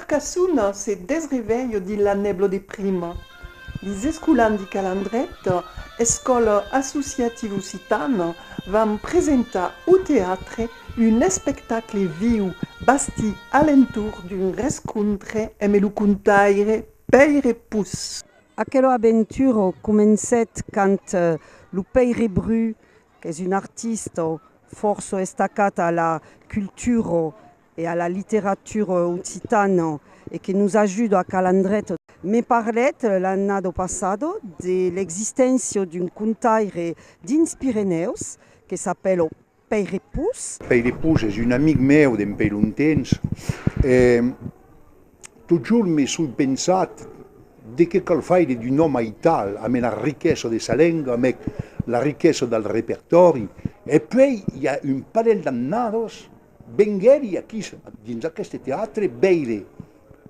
Carcassonne se desriveio di la neblo de prima. Gli escolan di Calandret, Escola Associative Occitane, van presentar au théâtre un spectacle viu basti alentour d'un rescontre e lo contaire Peire Pus. Aquella avventura començat quand lo Peire Bru, que est un artiste force destacat à la culture et à la littérature occitane et qui nous ajude à Calandret, me parlet l'anno passato dell'esistenza d'un contaire dins Pirineus che s'appelle Peire Pus. Peire Pus és un amic meu d'en Pelontens. Toujours me sono pensat de che cal fare d'un home ital, amb la ricchezza de sa lingua, amb la ricchezza del repertori. E poi hi ha un parell d'annados vengueri aquí, dins aquest teatre, veure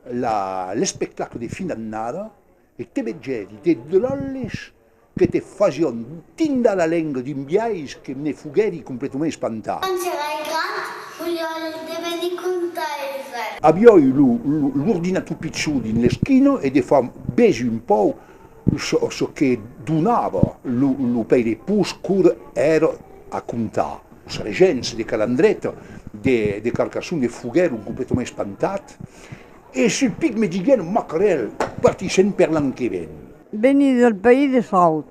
le spettacolo di fine annata e te veggeri de drolles che te facevano tinda la lingua di un biais che ne fugheri completamente spantati. Quando sarai grande, voglio diventare contare. Abbiamo l'ordinatore piccolo nell'eschino e di fare besi un po' so che donava lo Peire Pus che era a contare. Le reggenze di Calandret, di Carcassonne, fugheri completamente spantati. E sul pic mi dicono Maccarel, partissent per l'anno che viene. Veni del paese di Saut,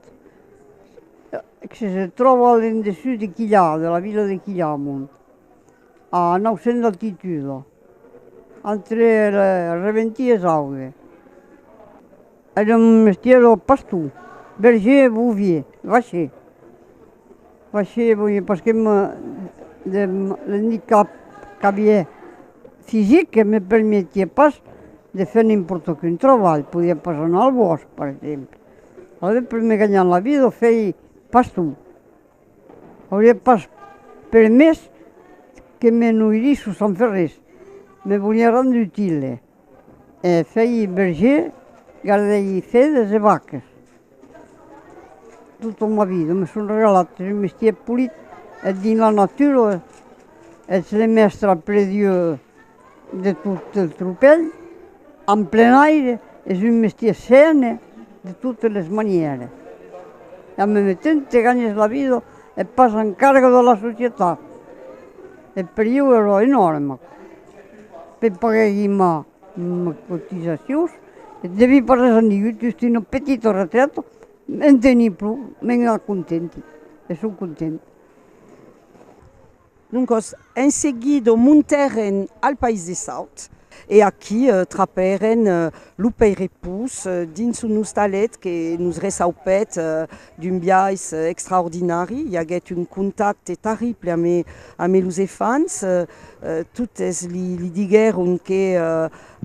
che si trova all'indesu di Chiglià, della villa di Chigliamont, a 900 altitudine, entre Reventì e Sauve. Era un mestiere pastù, berger e bouvier, vacher. Vacher, perché l'handicap qu'avia physique ne me permettait pas de faire n'importe quel travail. Podia pas anar al bosc, per exemple. Aleshores, per me guanyar la vida, feia pasto. Hauria pas permès que me nuirís sense fer res. Me volia rendre utile. Feia berger, guardaia fedes e vaques. Tota la vida me són regalat un mestier polit, dins la natura, ets el mestre prediu de tot el tropell, en plen aire, és un mestier sene de totes les maneres. I al mesmo temps te guanyes la vida e pas en càrrega de la societat. El perill era enorme. Per pagar les cotitzacions, devia pas res a ningú, tu estic una petita retreta, en tenia prou, m'en contenta, e sono contenta. Donc, en seguida, monteren al País de Saut e aquí traperen lo Peire Pus dins un hostalet que nos ressaupet d'un biais extraordinari. Hi haguet un contacte terrible amb els elefants. Totes li digueren que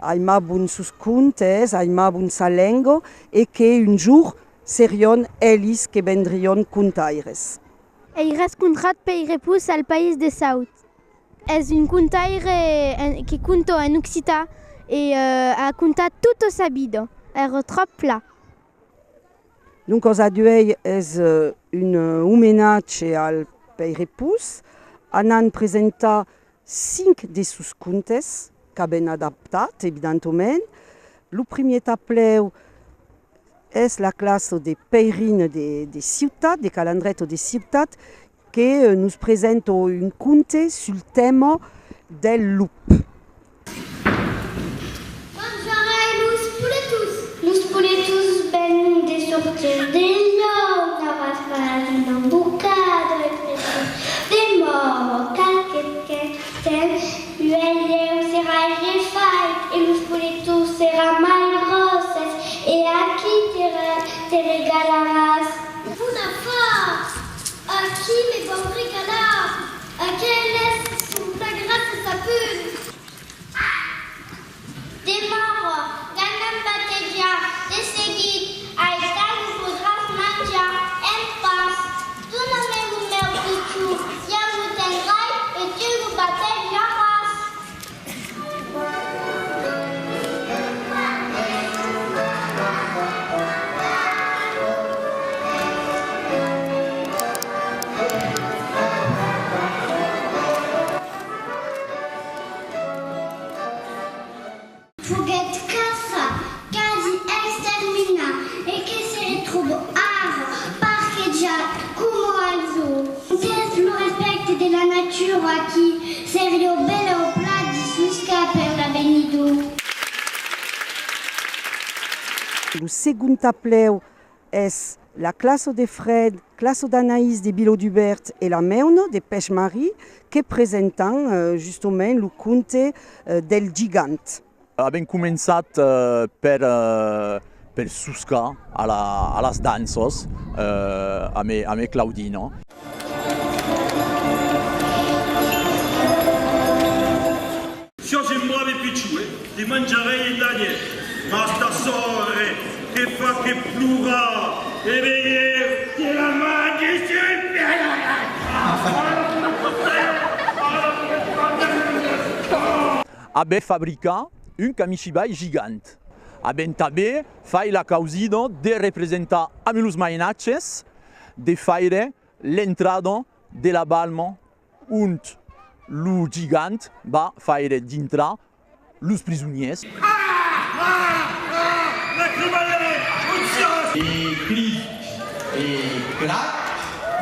aimaven sus contes, aimaven sa lengua e que un jour serion ells que vendrion contaires. Ei rascontrat Peire Pus al País de Saut. És un contaire que conta en occità e ha contat tota sa vida. Era trop pla. Donc, cosa duei és un homenatge al Peire Pus. Han presentat 5 de sus contes que ben adaptat, evidentment. Lo primer tapleu és la classe de Peirine de Ciutat, de Calandret de Ciutat, que nous presenta un conte sul tema del lup. Los poletos ven de sortir de l'eau, la raspada d'un embocado de mort, calquetel, l'huile sera refait et los poletos sera mal roses et à qui te regalarás una force. Aquí me va a regalar, a quelle est son plat grâce à sa pune. Des morts, gagnant bategia, de seguit, a estar no podràs menjar, en pas. Tu no me meu pichu, ja ho tindrai e tu ho batejaràs. natura aqui, serio bello pladis per la venido. Le second tapleu est la classe de Fred, classe d'Anaïs de Bilo Dubert et la Meune de Pêche-Marie qui présentent justement le conte del gigante. Abbiamo cominciato per Susca alle danze a me Claudino. Se io sembravo piccolo, ti mangerei il Daniele. Ma sta sorre che fa che plura e vede che la mangi sul piano. Abbiamo fabbricato un camiscibai gigante. Abbiamo també fatto la causina di rappresentare a Milus Mainaces di fare l'entrata della balma und lo gigante va fare dintra los prisonniers. Et clic et clac,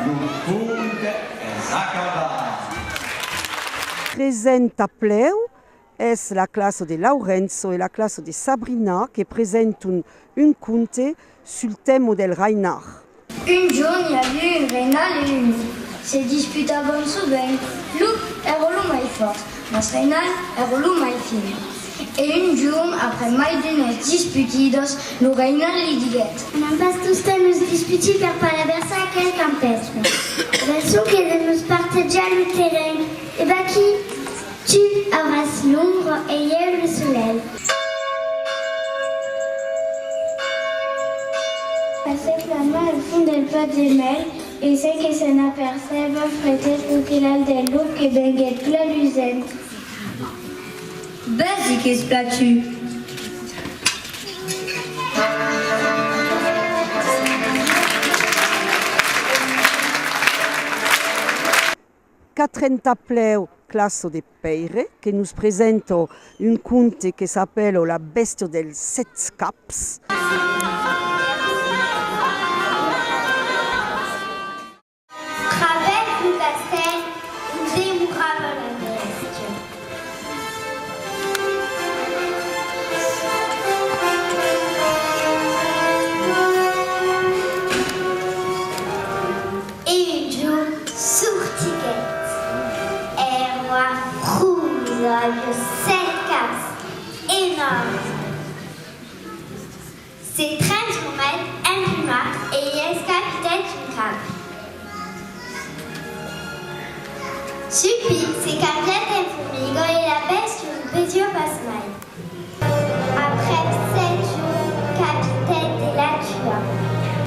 le conte est acabé. Present tapleu est la classe de Laurenzo et la classe de Sabrina qui présentent un conte sur le thème del Reinhard. Un giorno il y avait une Reinhard et une loup. Se disputavano souvent. Loup era lo mai forte, mas Reinhard era lo mai fine. E un giorno, après mai de nos disputidos, lo Reinhard li diguet: Non pas tous nos disputi per paraversa a quel campestre. Adesso che nos parteggiare il terreno. E bah qui? Tu auras l'ombre et io le soleil. Avec la main al fond del pot de mel, et c'est que se n'aperceva fretet l'utilal del loup que benguet la luzen. Vas-y, qu'est-ce que tu? Catherine tapleu classe de Peire qui nous présente un conte qui s'appelle La bestia del sept caps. Travers le castel, nous démourava la bestia. Et un jour, sortiguet, et roi rouge avec 7 caps énormes. C'est 30 mètres, un plumard et il est capitaine d'une cape. Supi, c'est capitaine d'un fourmigo et la bestia une petite passe-maille. Après 7 jours, capitaine de la tua.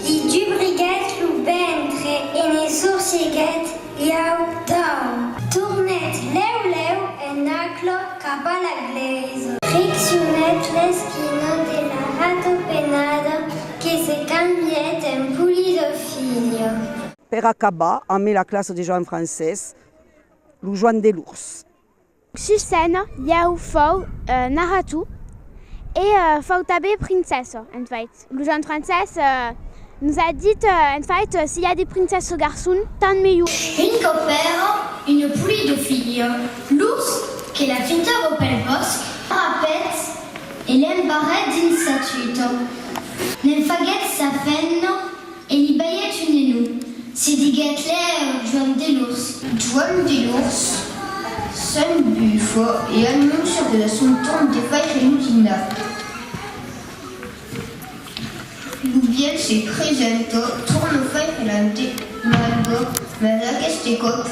I du brigade lu ventre et ne sourciguet iau down. Tournet leu et naclo cap à la glaise. Frictionnet l'esquina de la ratopenada qui se cambiait en poulie de filles. Per acabar, a la classe de Joan française, le Joan de l'ours. Sur scène, il y a eu narratu et fau també princesse, en fait. Le jeune princesse nous a dit, en fait, s'il y a des princesses garçons, tant mieux. Une copère, une poulie de filles. L'ours, qui est la finta au pel bosque, rapette et l'embarret d'une statue. L'enfaguette sa fenne et li bayet une énou. C'est diguet Joan de l'ours. Joan de l'ours, son buffo et annonce que son temps de faire l'utina. Louviel se présente, tourne faire l'ante, malgo, mais la queste cop.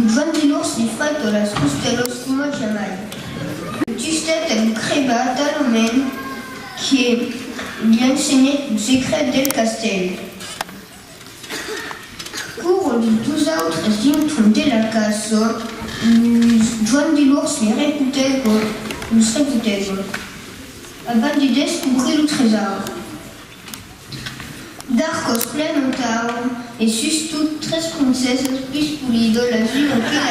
Joan de l'ours li fait las costelos como jamais. Justet un créba d'Alomen qui lui enseignait le secret del castel. Pour les 12 autres intros de la casa, Joan de l'ours les réputait avant de découvrir le trésor. D'arcos plein montao et surtout 13 princesses plus pulido la vie en qui la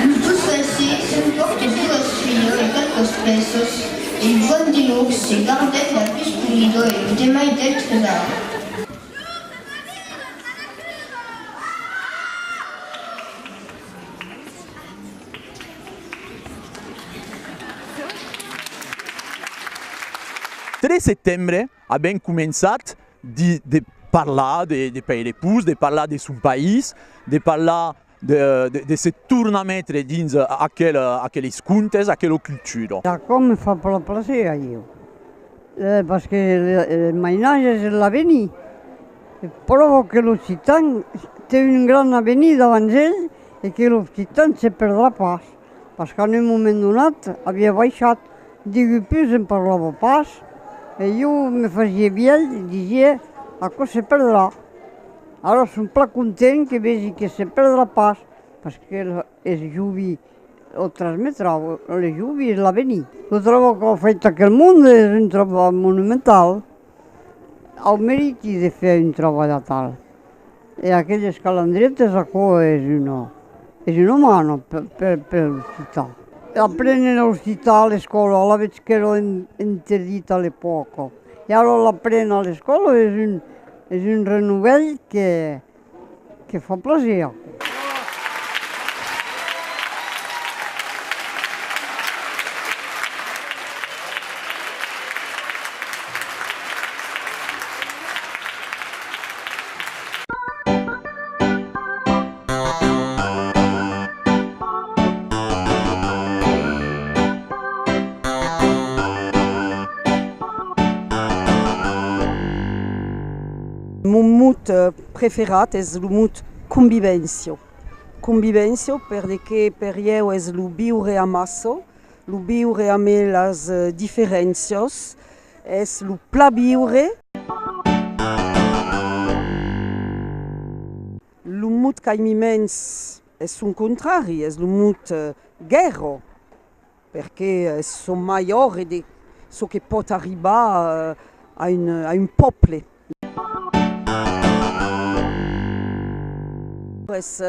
Nous tous passés s'importent 2 filles et 4 pesos et Joan de l'ours se gardait la plus pulido et le démail del trésor. 3 settembre abbiamo cominciato di parlare dei paesi repus, di parlare del suo paese, di parlare di se tornamettere dins aquelle scontes, aquella cultura. Come mi fa piacere io, perché il mainage è l'avenir. Provo che l'Occitan té un gran avenir davant ell i que l'Occitan se perdrà pas, perquè en un moment donat havia baixat, dic, plus en parlava pas, i jo me facia vell i dicia, això se perdrà. Ara sono pla content che vegi che se perdrà pas, perquè els jovi ho trasmetrà, les jovi és l'avenir. El trobo que ha fet aquell món és un treball monumental. El mèrit de fer un treball tal. E aquelles calandretes, això és una mano per l'Occità. Apprenen l'Occità a l'escola, la veig que era interdita all'epoca. E ara l'aprenen a l'escola, és un renovell que fa plaer. Mon mot preferat és el mot convivència. Convivència perquè per io és el viure amasso, el viure amb les diferències, és el pla viure. El mot caimiments és un contrari, és el mot guerra, perquè és el major de ce que pot arribar a un poble. És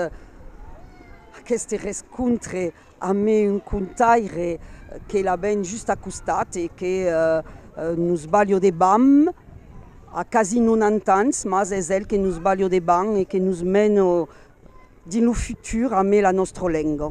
aquest rescontre amb un contaire que la ben just a costat i que nos balio de bam a quasi 90 anys, mas és ell que nos balio de bam i que nos mena dins el futur amb la nostra llengua.